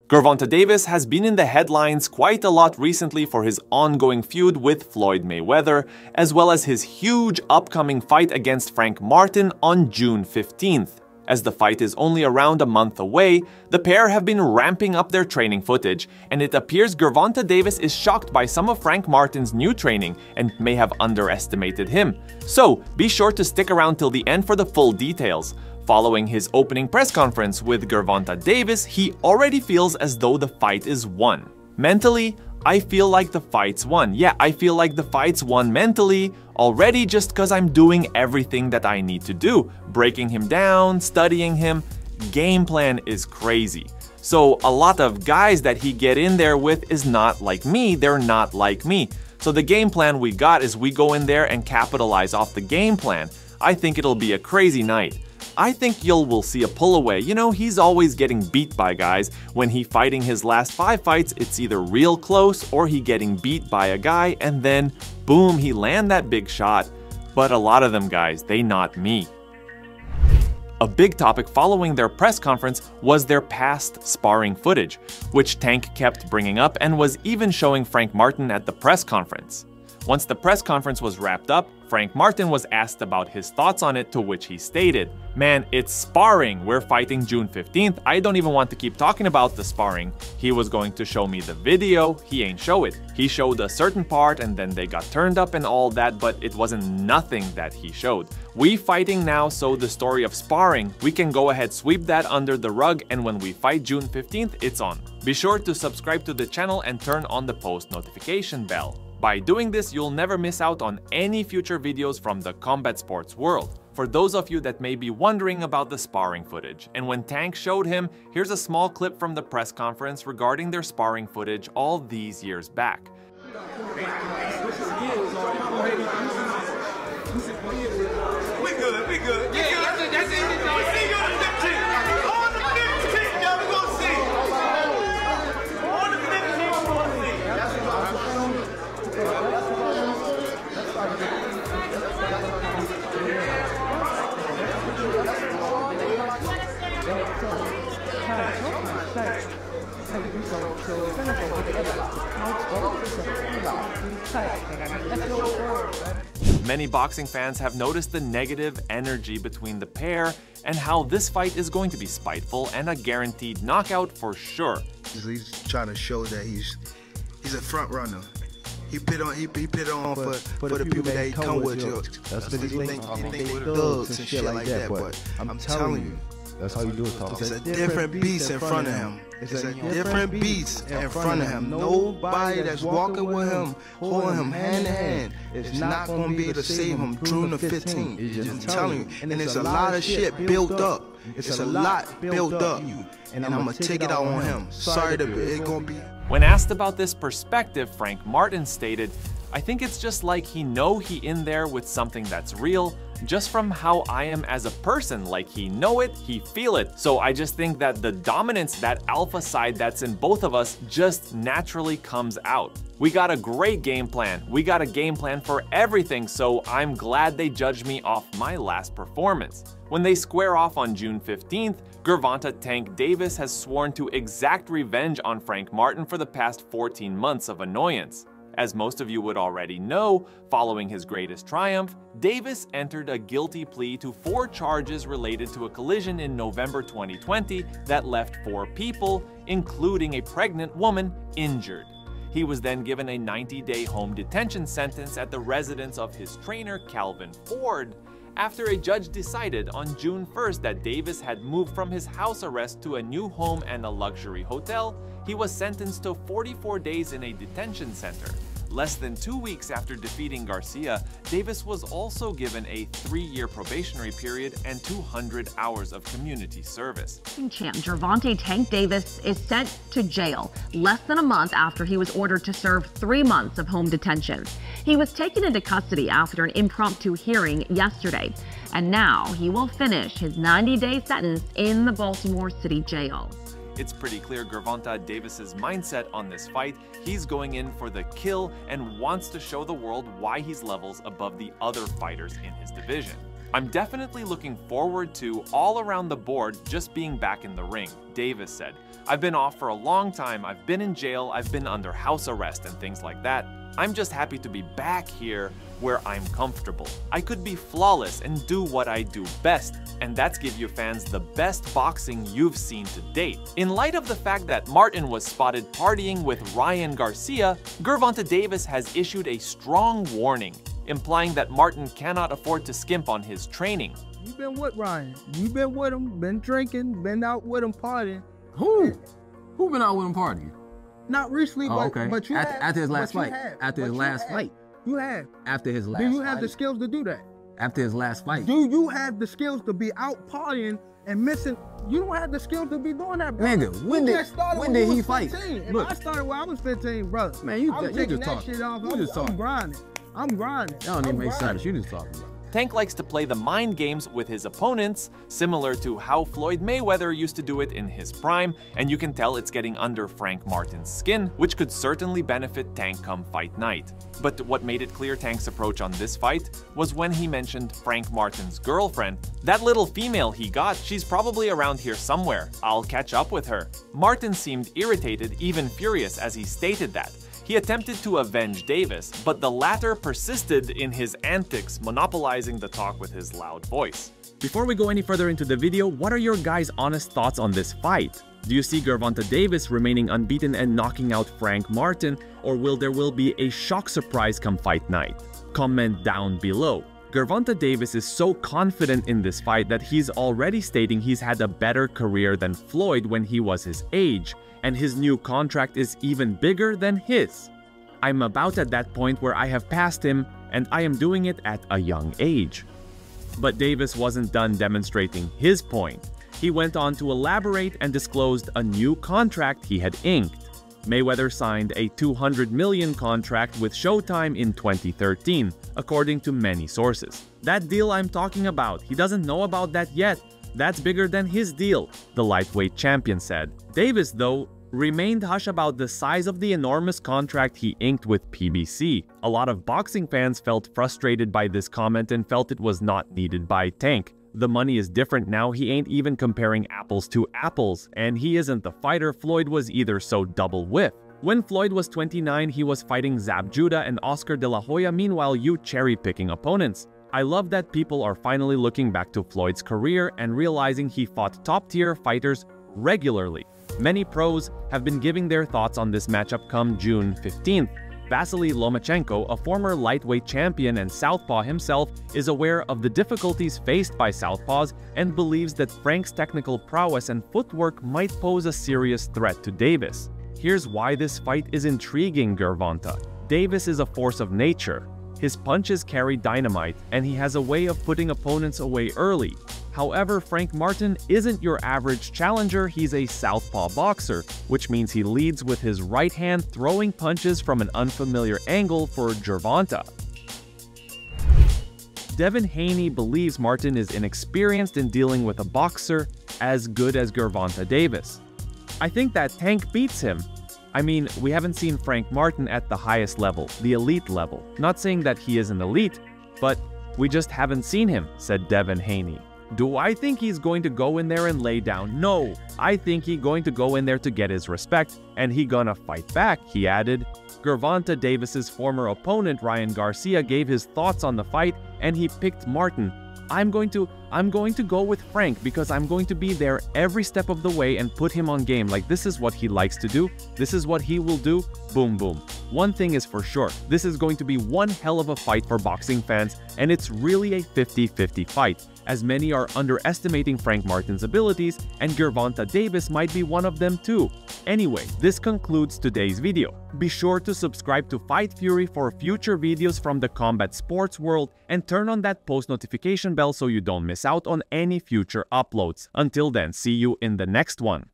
Gervonta Davis has been in the headlines quite a lot recently for his ongoing feud with Floyd Mayweather, as well as his huge upcoming fight against Frank Martin on June 15th. As the fight is only around a month away, the pair have been ramping up their training footage, and it appears Gervonta Davis is shocked by some of Frank Martin's new training and may have underestimated him. So, be sure to stick around till the end for the full details. Following his opening press conference with Gervonta Davis, he already feels as though the fight is won. Mentally, I feel like the fight's won. Yeah, I feel like the fight's won mentally already just because I'm doing everything that I need to do. Breaking him down, studying him, game plan is crazy. So a lot of guys that he get in there with is not like me, they're not like me. So the game plan we got is we go in there and capitalize off the game plan. I think it'll be a crazy night. I think we'll see a pull away. You know, he's always getting beat by guys. When he fighting his last 5 fights, it's either real close or he getting beat by a guy and then boom, he land that big shot. But a lot of them guys, they not me. A big topic following their press conference was their past sparring footage, which Tank kept bringing up and was even showing Frank Martin at the press conference. Once the press conference was wrapped up, Frank Martin was asked about his thoughts on it, to which he stated, "Man, it's sparring. We're fighting June 15th. I don't even want to keep talking about the sparring. He was going to show me the video. He ain't show it. He showed a certain part and then they got turned up and all that, but it wasn't nothing that he showed. We fighting now, so the story of sparring, we can go ahead sweep that under the rug, and when we fight June 15th, it's on." Be sure to subscribe to the channel and turn on the post notification bell. By doing this, you'll never miss out on any future videos from the combat sports world. For those of you that may be wondering about the sparring footage, and when Tank showed him, here's a small clip from the press conference regarding their sparring footage all these years back. We good. Yeah, that's it. See you on the 15th. On the 15th, y'all, we gonna see. On the 15th, we gonna see. Many boxing fans have noticed the negative energy between the pair and how this fight is going to be spiteful and a guaranteed knockout for sure. He's trying to show that he's a front runner. He put on for the people that he come with you. That's what he think thugs and shit like that. But I'm telling you, that's how you do it, Tom. It's a different beast in front of him. It's a different beast in front of him. Nobody that's walking with him, holding him hand in hand, is not going to be able to save him June the 15th. I'm telling you. And there's a lot of shit built up. It's a lot built up. And I'm going to take it out on him. Sorry, it's going to be... When asked about this perspective, Frank Martin stated, "I think it's just like he in there with something that's real, just from how I am as a person, like he know it, he feel it. So I just think that the dominance, that alpha side that's in both of us just naturally comes out. We got a great game plan. We got a game plan for everything, so I'm glad they judged me off my last performance." When they square off on June 15th, Gervonta Tank Davis has sworn to exact revenge on Frank Martin for the past 14 months of annoyance. As most of you would already know, following his greatest triumph, Davis entered a guilty plea to 4 charges related to a collision in November 2020 that left 4 people, including a pregnant woman, injured. He was then given a 90-day home detention sentence at the residence of his trainer, Calvin Ford, after a judge decided on June 1st that Davis had moved from his house arrest to a new home and a luxury hotel. He was sentenced to 44 days in a detention center. Less than 2 weeks after defeating Garcia, Davis was also given a 3-year probationary period and 200 hours of community service. Champ Gervonta Tank Davis is sent to jail less than a month after he was ordered to serve 3 months of home detention. He was taken into custody after an impromptu hearing yesterday, and now he will finish his 90-day sentence in the Baltimore City jail. It's pretty clear Gervonta Davis's mindset on this fight. He's going in for the kill and wants to show the world why he's levels above the other fighters in his division. "I'm definitely looking forward to all around the board just being back in the ring," Davis said. "I've been off for a long time, I've been in jail, I've been under house arrest and things like that. I'm just happy to be back here where I'm comfortable. I could be flawless and do what I do best, and that's give you fans the best boxing you've seen to date." In light of the fact that Martin was spotted partying with Ryan Garcia, Gervonta Davis has issued a strong warning, implying that Martin cannot afford to skimp on his training. You been with Ryan. You been with him, been drinking, been out with him partying. Who? Who been out with him partying? Not recently, but you have. After his last fight. After his last fight. You have. After his last fight. Do you have the skills to do that? After his last fight. Do you have the skills to be out partying and missing? You don't have the skills to be doing that, bro. Nigga, when did he fight? If I started when I was 15, brother. Man, you just that talking. Shit off. You just talking. I'm grinding. I'm grinding. That don't even make sense. You just talking about. Tank likes to play the mind games with his opponents, similar to how Floyd Mayweather used to do it in his prime, and you can tell it's getting under Frank Martin's skin, which could certainly benefit Tank come fight night. But what made it clear Tank's approach on this fight was when he mentioned Frank Martin's girlfriend. "That little female he got, she's probably around here somewhere. I'll catch up with her." Martin seemed irritated, even furious, as he stated that. He attempted to avenge Davis, but the latter persisted in his antics, monopolizing the talk with his loud voice. Before we go any further into the video, what are your guys' honest thoughts on this fight? Do you see Gervonta Davis remaining unbeaten and knocking out Frank Martin, or will there be a shock surprise come fight night? Comment down below. Gervonta Davis is so confident in this fight that he's already stating he's had a better career than Floyd when he was his age, and his new contract is even bigger than his. "I'm about at that point where I have passed him, and I am doing it at a young age." But Davis wasn't done demonstrating his point. He went on to elaborate and disclosed a new contract he had inked. Mayweather signed a $200 million contract with Showtime in 2013, according to many sources. "That deal I'm talking about, he doesn't know about that yet. That's bigger than his deal," the lightweight champion said. Davis, though, remained hush about the size of the enormous contract he inked with PBC. A lot of boxing fans felt frustrated by this comment and felt it was not needed by Tank. The money is different now, he ain't even comparing apples to apples, and he isn't the fighter Floyd was either, so double whiff. When Floyd was 29, he was fighting Zab Judah and Oscar De La Hoya, meanwhile you cherry-picking opponents. I love that people are finally looking back to Floyd's career and realizing he fought top-tier fighters regularly. Many pros have been giving their thoughts on this matchup come June 15th. Vasily Lomachenko, a former lightweight champion and southpaw himself, is aware of the difficulties faced by southpaws and believes that Frank's technical prowess and footwork might pose a serious threat to Davis. Here's why this fight is intriguing, Gervonta. Davis is a force of nature. His punches carry dynamite, and he has a way of putting opponents away early. However, Frank Martin isn't your average challenger, he's a southpaw boxer, which means he leads with his right hand throwing punches from an unfamiliar angle for Gervonta. Devin Haney believes Martin is inexperienced in dealing with a boxer as good as Gervonta Davis. "I think that Tank beats him. I mean, we haven't seen Frank Martin at the highest level, the elite level. Not saying that he is an elite, but we just haven't seen him," said Devin Haney. "Do I think he's going to go in there and lay down? No, I think he's going to go in there to get his respect, and he gonna fight back," he added. Gervonta Davis's former opponent Ryan Garcia gave his thoughts on the fight, and he picked Martin. I'm going to go with Frank because I'm going to be there every step of the way and put him on game. Like, this is what he likes to do. This is what he will do. Boom, boom. One thing is for sure, this is going to be one hell of a fight for boxing fans, and it's really a 50-50 fight, as many are underestimating Frank Martin's abilities, and Gervonta Davis might be one of them too. Anyway, this concludes today's video. Be sure to subscribe to Fight Fury for future videos from the combat sports world, and turn on that post notification bell so you don't miss out on any future uploads. Until then, see you in the next one.